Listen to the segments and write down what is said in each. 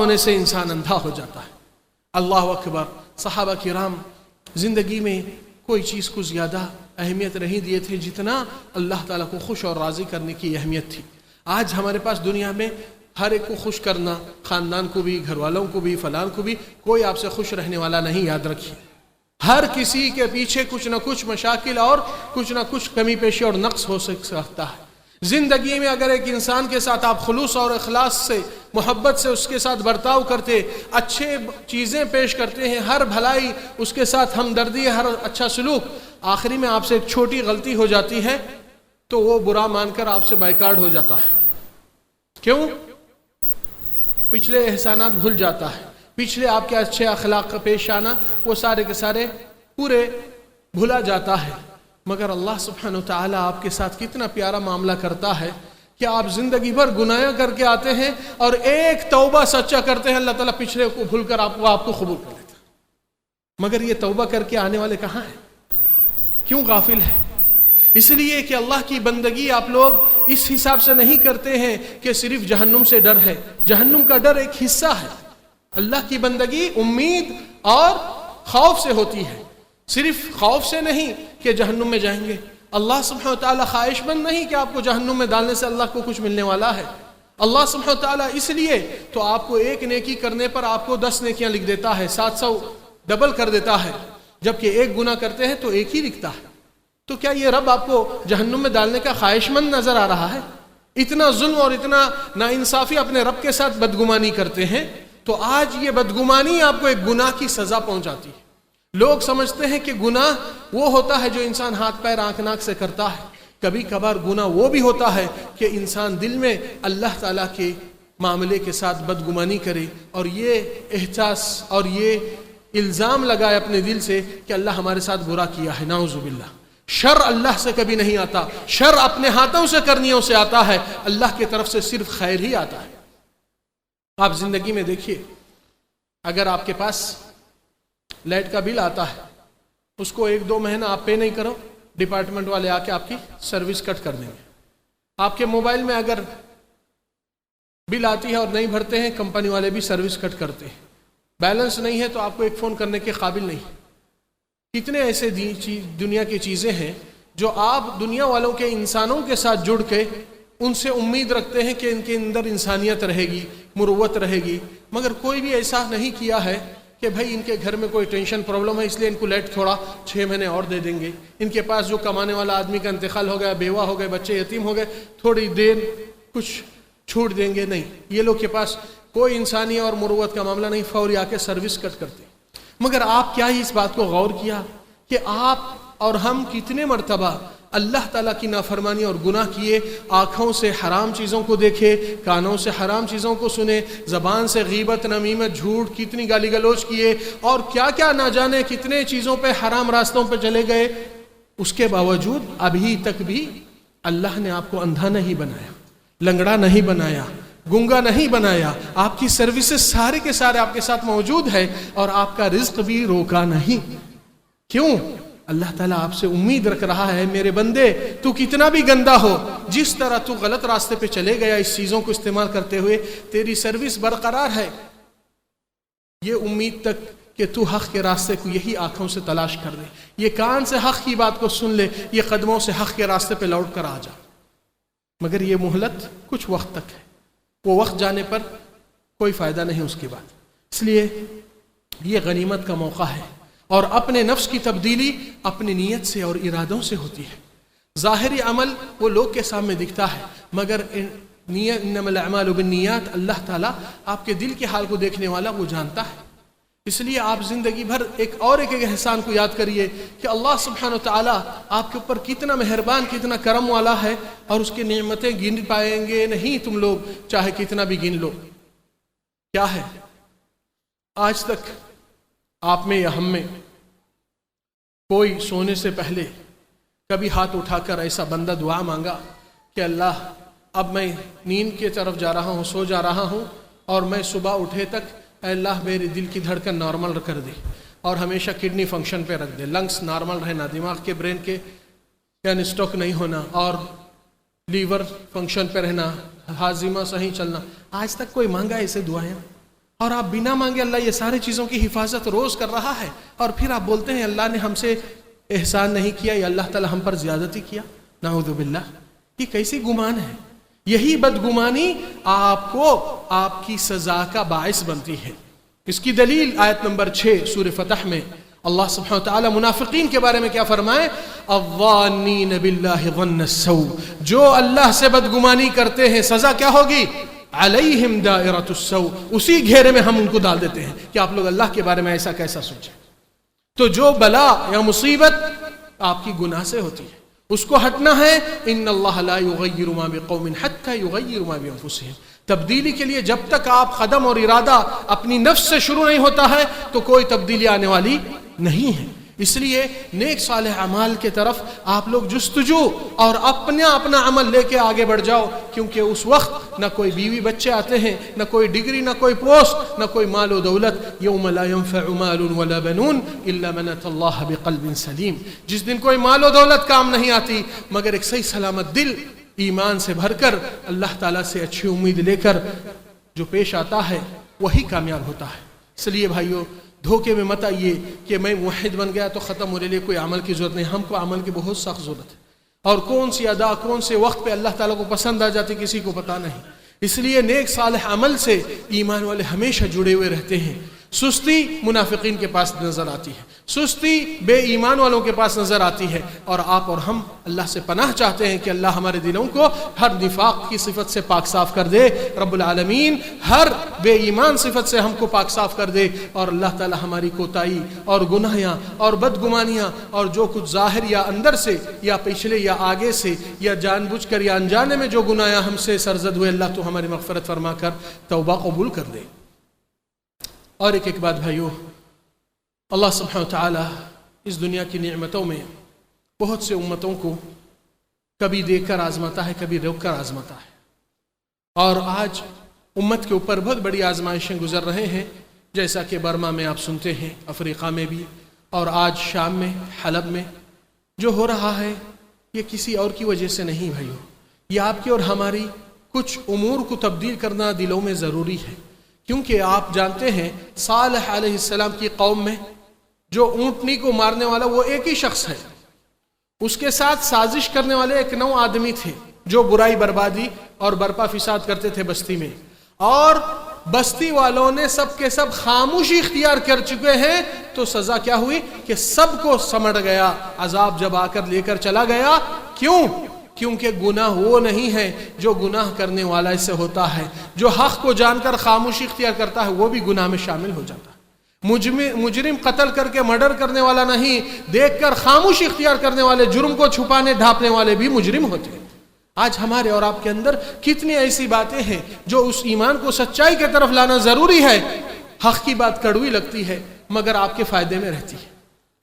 ہونے سے انسان اندھا ہو جاتا ہے۔ اللہ اکبر۔ صحابہ کرام زندگی میں کوئی چیز کو زیادہ اہمیت نہیں دیے تھے جتنا اللہ تعالیٰ کو خوش اور راضی کرنے کی اہمیت تھی۔ آج ہمارے پاس دنیا میں ہر ایک کو خوش کرنا، خاندان کو بھی، گھر والوں کو بھی، فلان کو بھی، کوئی آپ سے خوش رہنے والا نہیں، یاد رکھیے۔ ہر کسی کے پیچھے کچھ نہ کچھ مشاکل اور کچھ نہ کچھ کمی پیشی اور نقص ہو سکتا ہے۔ زندگی میں اگر ایک انسان کے ساتھ آپ خلوص اور اخلاص سے، محبت سے اس کے ساتھ برتاؤ کرتے، اچھے چیزیں پیش کرتے ہیں، ہر بھلائی اس کے ساتھ ہمدردی، ہر اچھا سلوک، آخری میں آپ سے ایک چھوٹی غلطی ہو جاتی ہے تو وہ برا مان کر آپ سے بائیکاٹ ہو جاتا ہے۔ کیوں؟ پچھلے احسانات بھول جاتا ہے، پچھلے آپ کے اچھے اخلاق کا پیش آنا وہ سارے کے سارے پورے بھولا جاتا ہے۔ مگر اللہ سبحانہ و تعالیٰ آپ کے ساتھ کتنا پیارا معاملہ کرتا ہے کہ آپ زندگی بھر گناہ کر کے آتے ہیں اور ایک توبہ سچا کرتے ہیں، اللہ تعالیٰ پچھلے کو بھول کر آپ کو قبول کر لیتا ہے۔ مگر یہ توبہ کر کے آنے والے کہاں ہیں؟ کیوں غافل ہے؟ اس لیے کہ اللہ کی بندگی آپ لوگ اس حساب سے نہیں کرتے ہیں کہ صرف جہنم سے ڈر ہے۔ جہنم کا ڈر ایک حصہ ہے۔ اللہ کی بندگی امید اور خوف سے ہوتی ہے، صرف خوف سے نہیں کہ جہنم میں جائیں گے۔ اللہ سبحانہ وتعالی خواہش مند نہیں کہ آپ کو جہنم میں ڈالنے سے اللہ کو کچھ ملنے والا ہے۔ اللہ سبحانہ وتعالی اس لیے تو آپ کو ایک نیکی کرنے پر آپ کو 10 نیکیاں لکھ دیتا ہے، 700 ڈبل کر دیتا ہے، جبکہ ایک گناہ کرتے ہیں تو ایک ہی لکھتا ہے۔ تو کیا یہ رب آپ کو جہنم میں ڈالنے کا خواہش مند نظر آ رہا ہے؟ اتنا ظلم اور اتنا ناانصافی اپنے رب کے ساتھ بدگمانی کرتے ہیں، تو آج یہ بدگمانی آپ کو ایک گناہ کی سزا پہنچاتی ہے۔ لوگ سمجھتے ہیں کہ گناہ وہ ہوتا ہے جو انسان ہاتھ پیر آنکھ ناک سے کرتا ہے، کبھی کبھار گناہ وہ بھی ہوتا ہے کہ انسان دل میں اللہ تعالیٰ کے معاملے کے ساتھ بدگمانی کرے اور یہ احساس اور یہ الزام لگائے اپنے دل سے کہ اللہ ہمارے ساتھ برا کیا ہے۔ نعوذ باللہ۔ شر اللہ سے کبھی نہیں آتا، شر اپنے ہاتھوں سے کرنیوں سے آتا ہے، اللہ کی طرف سے صرف خیر ہی آتا ہے۔ آپ زندگی میں دیکھیے، اگر آپ کے پاس لائٹ کا بل آتا ہے، اس کو 1-2 مہینہ آپ پے نہیں کرو، ڈپارٹمنٹ والے آ کے آپ کی سروس کٹ کر دیں گے۔ آپ کے موبائل میں اگر بل آتی ہے اور نہیں بھرتے ہیں، کمپنی والے بھی سروس کٹ کرتے ہیں۔ بیلنس نہیں ہے تو آپ کو ایک فون کرنے کے قابل نہیں۔ کتنے ایسے دنیا کی چیزیں ہیں جو آپ دنیا والوں کے انسانوں کے ساتھ جڑ کے ان سے امید رکھتے ہیں کہ ان کے اندر انسانیت رہے گی، مروت رہے گی، مگر کوئی بھی ایسا نہیں کیا ہے کہ بھائی ان کے گھر میں کوئی ٹینشن پرابلم ہے اس لیے ان کو لیٹ تھوڑا 6 مہینے اور دے دیں گے، ان کے پاس جو کمانے والا آدمی کا انتقال ہو گیا، بیوہ ہو گئے، بچے یتیم ہو گئے، تھوڑی دیر کچھ چھوٹ دیں گے، نہیں، یہ لوگ کے پاس کوئی انسانی اور مروت کا معاملہ نہیں، فوری آ کے سروس کٹ کرتے۔ مگر آپ کیا ہی اس بات کو غور کیا کہ آپ اور ہم کتنے مرتبہ اللہ تعالیٰ کی نافرمانی اور گناہ کیے، آنکھوں سے حرام چیزوں کو دیکھے، کانوں سے حرام چیزوں کو سنے، زبان سے غیبت، نمیمت، جھوٹ، کتنی گالی گلوچ کیے، اور کیا کیا نہ جانے کتنے چیزوں پہ، حرام راستوں پہ چلے گئے۔ اس کے باوجود ابھی تک بھی اللہ نے آپ کو اندھا نہیں بنایا، لنگڑا نہیں بنایا، گنگا نہیں بنایا، آپ کی سروسز سارے کے سارے آپ کے ساتھ موجود ہے، اور آپ کا رزق بھی روکا نہیں۔ کیوں؟ اللہ تعالیٰ آپ سے امید رکھ رہا ہے، میرے بندے تو کتنا بھی گندا ہو، جس طرح تو غلط راستے پہ چلے گیا اس چیزوں کو استعمال کرتے ہوئے، تیری سروس برقرار ہے۔ یہ امید تک کہ تو حق کے راستے کو یہی آنکھوں سے تلاش کر لے، یہ کان سے حق کی بات کو سن لے، یہ قدموں سے حق کے راستے پہ لوٹ کر آ جا۔ مگر یہ مہلت کچھ وقت تک ہے، وہ وقت جانے پر کوئی فائدہ نہیں اس کے بعد۔ اس لیے یہ غنیمت کا موقع ہے، اور اپنے نفس کی تبدیلی اپنی نیت سے اور ارادوں سے ہوتی ہے۔ ظاہری عمل وہ لوگ کے سامنے دکھتا ہے، مگر انما الاعمال بالنیات، اللہ تعالیٰ آپ کے دل کے حال کو دیکھنے والا وہ جانتا ہے۔ اس لیے آپ زندگی بھر ایک احسان کو یاد کریے کہ اللہ سبحانہ وتعالیٰ آپ کے اوپر کتنا مہربان، کتنا کرم والا ہے، اور اس کی نعمتیں گن پائیں گے نہیں تم لوگ، چاہے کتنا بھی گن لو۔ کیا ہے؟ آج تک آپ میں یا ہم میں کوئی سونے سے پہلے کبھی ہاتھ اٹھا کر ایسا بندہ دعا مانگا کہ اللہ اب میں نیند کی طرف جا رہا ہوں، سو جا رہا ہوں، اور میں صبح اٹھے تک اے اللہ میری دل کی دھڑکن نارمل کر دے، اور ہمیشہ کڈنی فنکشن پہ رکھ دے، لنگس نارمل رہنا، دماغ کے برین کے اسٹروک نہیں ہونا، اور لیور فنکشن پہ رہنا، ہاضمہ صحیح چلنا۔ آج تک کوئی مانگا ایسے دعائیں؟ اور آپ بنا مانگے اللہ یہ ساری چیزوں کی حفاظت روز کر رہا ہے، اور پھر آپ بولتے ہیں اللہ نے ہم سے احسان نہیں کیا یا اللہ تعالیٰ ہم پر زیادتی کیا، نعوذ باللہ۔ یہ کیسی گمان ہے؟ یہی بدگمانی آپ کو آپ کی سزا کا باعث بنتی ہے۔ اس کی دلیل آیت نمبر 6 سورہ فتح میں اللہ سبحانہ وتعالی منافقین کے بارے میں کیا فرمائے؟ الظانین باللہ ظن السوء، جو اللہ سے بدگمانی کرتے ہیں سزا کیا ہوگی؟ علیہم دائرۃ السوء، اسی گھیرے میں ہم ان کو ڈال دیتے ہیں کہ آپ لوگ اللہ کے بارے میں ایسا کیسا سوچیں۔ تو جو بلا یا مصیبت آپ کی گناہ سے ہوتی ہے اس کو ہٹنا ہے۔ ان اللہ لا یغیر ما بقوم حتی یغیروا ما بانفسہم، تبدیلی کے لیے جب تک آپ قدم اور ارادہ اپنی نفس سے شروع نہیں ہوتا ہے تو کوئی تبدیلی آنے والی نہیں ہے۔ اس لیے نیک صالح اعمال کے طرف آپ لوگ جستجو اور اپنا عمل لے کے آگے بڑھ جاؤ، کیونکہ اس وقت نہ کوئی بیوی بچے آتے ہیں، نہ کوئی ڈگری، نہ کوئی پوسٹ، نہ کوئی مال و دولت۔ یوم لا ينفع مال ولا بنون الا من اتى الله بقلب سلیم، جس دن کوئی مال و دولت کام نہیں آتی مگر ایک صحیح سلامت دل ایمان سے بھر کر اللہ تعالیٰ سے اچھی امید لے کر جو پیش آتا ہے وہی کامیاب ہوتا ہے۔ اس لیے بھائیو دھوکے میں مت آئیے کہ میں موحد بن گیا تو ختم، میرے لیے کوئی عمل کی ضرورت نہیں۔ ہم کو عمل کی بہت سخت ضرورت ہے، اور کون سی ادا کون سے وقت پہ اللہ تعالیٰ کو پسند آ جاتی کسی کو پتہ نہیں۔ اس لیے نیک صالح عمل سے ایمان والے ہمیشہ جڑے ہوئے رہتے ہیں۔ سستی منافقین کے پاس نظر آتی ہے، سستی بے ایمان والوں کے پاس نظر آتی ہے، اور آپ اور ہم اللہ سے پناہ چاہتے ہیں کہ اللہ ہمارے دلوں کو ہر نفاق کی صفت سے پاک صاف کر دے، رب العالمین ہر بے ایمان صفت سے ہم کو پاک صاف کر دے، اور اللہ تعالی ہماری کوتاہی اور گناہیاں اور بدگمانیاں اور جو کچھ ظاہر یا اندر سے یا پچھلے یا آگے سے یا جان بوجھ کر یا انجانے میں جو گناہ ہم سے سرزد ہوئے، اللہ تو ہماری مغفرت فرما کر توبہ قبول کر دے۔ اور ایک بات بھائیو، اللہ سبحانہ وتعالی اس دنیا کی نعمتوں میں بہت سے امتوں کو کبھی دیکھ کر آزماتا ہے، کبھی روک کر آزماتا ہے، اور آج امت کے اوپر بہت بڑی آزمائشیں گزر رہے ہیں، جیسا کہ برما میں آپ سنتے ہیں، افریقہ میں بھی، اور آج شام میں حلب میں جو ہو رہا ہے یہ کسی اور کی وجہ سے نہیں بھائیو، یہ آپ کی اور ہماری کچھ امور کو تبدیل کرنا دلوں میں ضروری ہے۔ کیونکہ آپ جانتے ہیں صالح علیہ السلام کی قوم میں جو اونٹنی کو مارنے والا وہ ایک ہی شخص ہے، اس کے ساتھ سازش کرنے والے 9 آدمی تھے جو برائی بربادی اور برپا فساد کرتے تھے بستی میں، اور بستی والوں نے سب کے سب خاموشی اختیار کر چکے ہیں، تو سزا کیا ہوئی کہ سب کو سمٹ گیا، عذاب جب آ کر لے کر چلا گیا۔ کیوں؟ کیونکہ گناہ وہ نہیں ہے جو گناہ کرنے والا اس سے ہوتا ہے، جو حق کو جان کر خاموشی اختیار کرتا ہے وہ بھی گناہ میں شامل ہو جاتا ہے۔ مجرم قتل کر کے مرڈر کرنے والا نہیں، دیکھ کر خاموشی اختیار کرنے والے، جرم کو چھپانے ڈھانپنے والے بھی مجرم ہوتے ہیں۔ آج ہمارے اور آپ کے اندر کتنی ایسی باتیں ہیں جو اس ایمان کو سچائی کی طرف لانا ضروری ہے، حق کی بات کڑوی لگتی ہے مگر آپ کے فائدے میں رہتی ہے،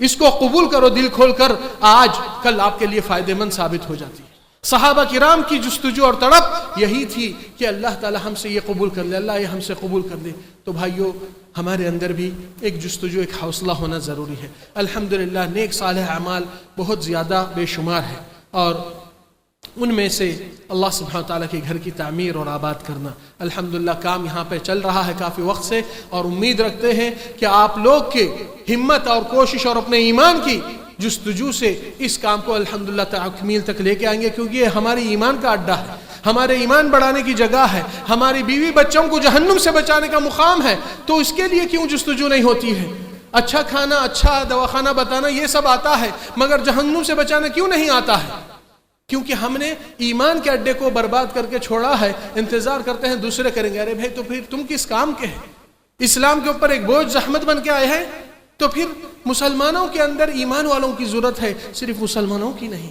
اس کو قبول کرو دل کھول کر، آج کل آپ کے لیے فائدے مند ثابت ہو جاتی ہے۔ صحابہ کرام کی جستجو اور تڑپ یہی تھی کہ اللہ تعالی ہم سے یہ قبول کر لے، اللہ یہ ہم سے قبول کر لے۔ تو بھائیو ہمارے اندر بھی ایک جستجو، ایک حوصلہ ہونا ضروری ہے۔ الحمدللہ نیک صالح اعمال بہت زیادہ بے شمار ہے، اور ان میں سے اللہ سبحانہ تعالیٰ کے گھر کی تعمیر اور آباد کرنا، الحمدللہ کام یہاں پہ چل رہا ہے کافی وقت سے، اور امید رکھتے ہیں کہ آپ لوگ کے ہمت اور کوشش اور اپنے ایمان کی جستجو سے اس کام کو الحمدللہ تکمیل تک لے کے آئیں گے، کیونکہ یہ ہماری ایمان کا اڈا ہے، ہمارے ایمان بڑھانے کی جگہ ہے، ہماری بیوی بچوں کو جہنم سے بچانے کا مقام ہے۔ تو اس کے لیے کیوں جستجو نہیں ہوتی ہے؟ اچھا کھانا، اچھا دواخانہ بتانا یہ سب آتا ہے، مگر جہنم سے بچانا کیوں نہیں آتا ہے؟ کیونکہ ہم نے ایمان کے اڈے کو برباد کر کے چھوڑا ہے، انتظار کرتے ہیں دوسرے کریں گے۔ ارے بھائی تو پھر تم کس کام کے ہیں؟ اسلام کے اوپر ایک بوجھ زحمت بن کے آئے ہیں، تو پھر مسلمانوں کے اندر ایمان والوں کی ضرورت ہے، صرف مسلمانوں کی نہیں،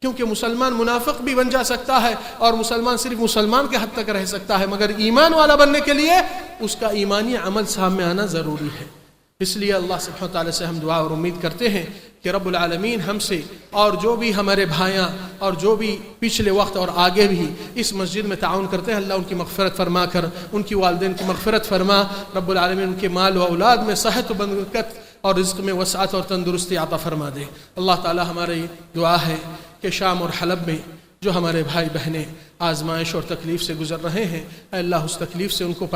کیونکہ مسلمان منافق بھی بن جا سکتا ہے اور مسلمان صرف مسلمان کے حد تک رہ سکتا ہے، مگر ایمان والا بننے کے لیے اس کا ایمانی عمل سامنے آنا ضروری ہے۔ اس لیے اللہ سبحانہ تعالیٰ سے ہم دعا اور امید کرتے ہیں کہ رب العالمین ہم سے اور جو بھی ہمارے بھائیاں اور جو بھی پچھلے وقت اور آگے بھی اس مسجد میں تعاون کرتے ہیں، اللہ ان کی مغفرت فرما کر ان کی والدین کی مغفرت فرما، رب العالمین ان کے مال و اولاد میں صحت و برکت اور رزق میں وسعت اور تندرستی عطا فرما دے۔ اللہ تعالی ہماری دعا ہے کہ شام اور حلب میں جو ہمارے بھائی بہنیں آزمائش اور تکلیف سے گزر رہے ہیں، اے اللہ اس تکلیف سے ان کو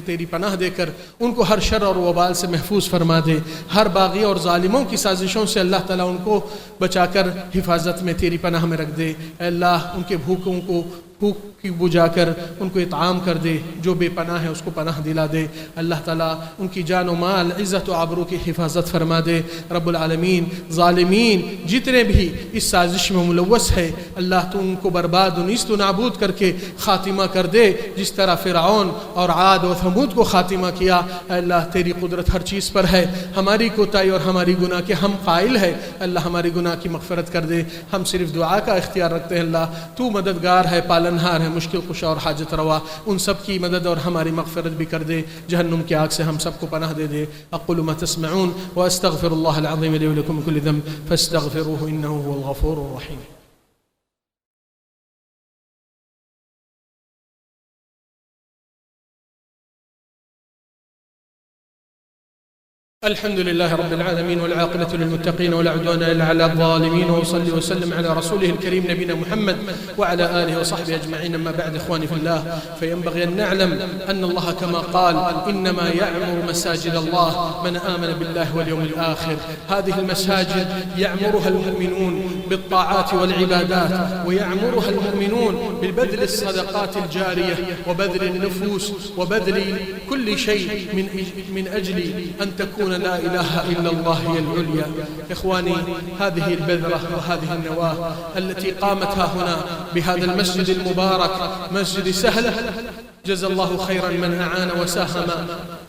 تیری پناہ دے کر ان کو ہر شر اور وبال سے محفوظ فرما دے، ہر باغی اور ظالموں کی سازشوں سے اللہ تعالیٰ ان کو بچا کر حفاظت میں تیری پناہ میں رکھ دے۔ اے اللہ ان کے بھوکوں کو بھوک کی بجھا کر ان کو اطعام کر دے، جو بے پناہ ہے اس کو پناہ دلا دے۔ اللہ تعالیٰ ان کی جان و مال، عزت و آبرو کی حفاظت فرما دے۔ رب العالمین ظالمین جتنے بھی اس سازش میں ملوث ہے، اللہ تو ان کو برباد و نیست و نابود کر کے خاتمہ کر دے، جس طرح فرعون اور عاد و ثمود کو خاتمہ کیا۔ اے اللہ تیری قدرت ہر چیز پر ہے، ہماری کوتاہی اور ہماری گناہ کے ہم قائل ہے، اللہ ہماری گناہ کی مغفرت کر دے۔ ہم صرف دعا کا اختیار رکھتے ہیں، اللہ تو مددگار ہے، پالنہار ہے، مشکل کشا اور حاجت روا، ان سب کی مدد اور ہماری مغفرت بھی کر دے، جہنم کی آگ سے ہم سب کو پناہ دے دے۔ اقول ما تسمعون واستغفر الله العظيم لي ولكم كل ذنب فاستغفروه انه هو الغفور الرحيم۔ الحمد لله رب العالمين والعاقبة للمتقين ولا عدوان إلا على الظالمين، وصلي وسلم على رسوله الكريم نبينا محمد وعلى آله وصحبه أجمعين. أما بعد إخواني في الله، فينبغي أن نعلم أن الله كما قال إنما يعمر مساجد الله من آمن بالله واليوم الآخر. هذه المساجد يعمرها المؤمنون بالطاعات والعبادات، ويعمرها المؤمنون بالبذل الصدقات الجارية وبذل النفوس وبذل كل شيء من أجل أن تكون لا إله إلا الله هي العليا. إخواني، هذه البذرة وهذه النواة التي قامتها هنا بهذا المسجد المبارك، مسجد سهلة، جزا الله خيرا من أعان وساهم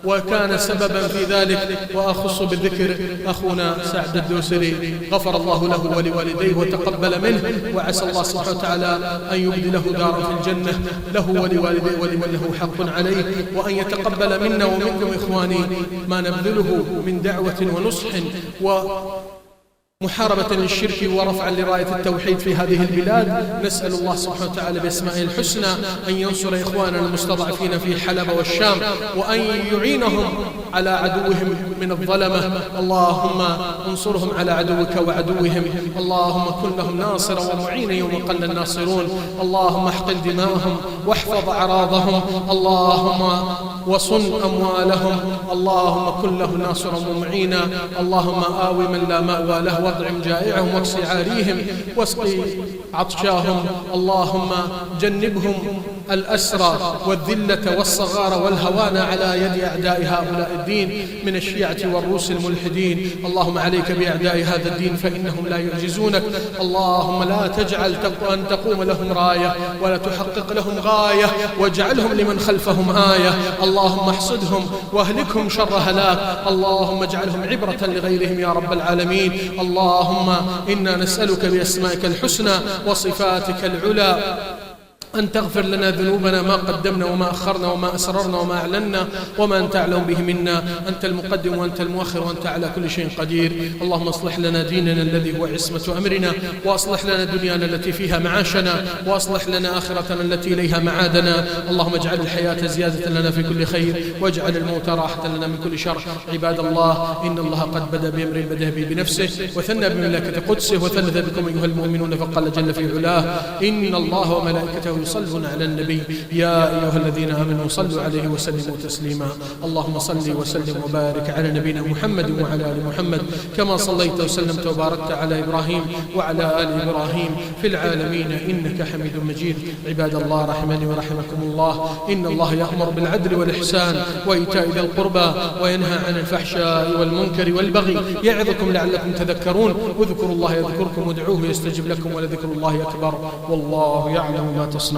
وكان سببا في ذلك، وأخص بالذكر أخونا سعد الدوسري، غفر الله له ولوالديه وتقبل منه، وعسى الله سبحانه وتعالى أن يبدله دارا في الجنة له ولوالديه ولمن له حق عليه، وأن يتقبل منا ومنكم إخواني ما نبذله من دعوة ونصح محاربة للشرك ورفعا لراية التوحيد في هذه البلاد. نسأل الله سبحانه وتعالى بأسمائه الحسنى أن ينصر إخواننا المستضعفين في حلب والشام، وأن يعينهم على عدوهم من الظلمة. اللهم انصرهم على عدوك وعدوهم، اللهم كن لهم ناصرا ومعينا يوم قل الناصرون. اللهم احقن دماءهم واحفظ أعراضهم، اللهم وصن أموالهم، اللهم كن له ناصرا ومعينا. اللهم آوي من لا مأوى له، واطعم جائعهم واكس عاريهم واسقي عطشاهم. اللهم جنبهم الأسرى والذلة والصغار والهوان على يد أعداء هؤلاء الدين من الشيعة والروس الملحدين. اللهم عليك بأعداء هذا الدين فإنهم لا يعجزونك. اللهم لا تجعل أن تقوم لهم راية ولا تحقق لهم غاية، واجعلهم لمن خلفهم آية. اللهم احصدهم واهلكهم شر هلاك، اللهم اجعلهم عبرة لغيرهم يا رب العالمين. اللهم إنا نسألك بأسمائك الحسنى وصفاتك العلى أن تغفر لنا ذنوبنا ما قدمنا وما أخرنا وما أسررنا وما أعلنا وما أنت أعلم به منا. أنت المقدم وأنت المؤخر وأنت على كل شيء قدير. اللهم اصلح لنا ديننا الذي هو عصمة أمرنا، وأصلح لنا دنيانا التي فيها معاشنا، وأصلح لنا آخرتنا التي إليها معادنا. اللهم اجعل الحياة زيادة لنا في كل خير، واجعل الموت راحة لنا من كل شر. عباد الله، إن الله قد بدأ بأمر بدأ به بنفسه، وثنى بملائكة قدسه، وثلث بكم أيها المؤمنون، فقال جل في علاه: إن الله وملائكته يصلون على النبي يا أيها الذين آمنوا صلوا عليه وسلموا تسليما. اللهم صل وسلم وبارك على نبينا محمد وعلى آل محمد كما صليت وسلمت وباركت على إبراهيم وعلى آل إبراهيم في العالمين إنك حميد مجيد. عباد الله رحمني ورحمكم الله، إن الله يأمر بالعدل والإحسان وإيتاء ذي القربى وينهى عن الفحشاء والمنكر والبغي يعظكم لعلكم تذكرون. اذكروا الله يذكركم وادعوه يستجب لكم، ولذكر الله أكبر والله يعلم ما تصنعون.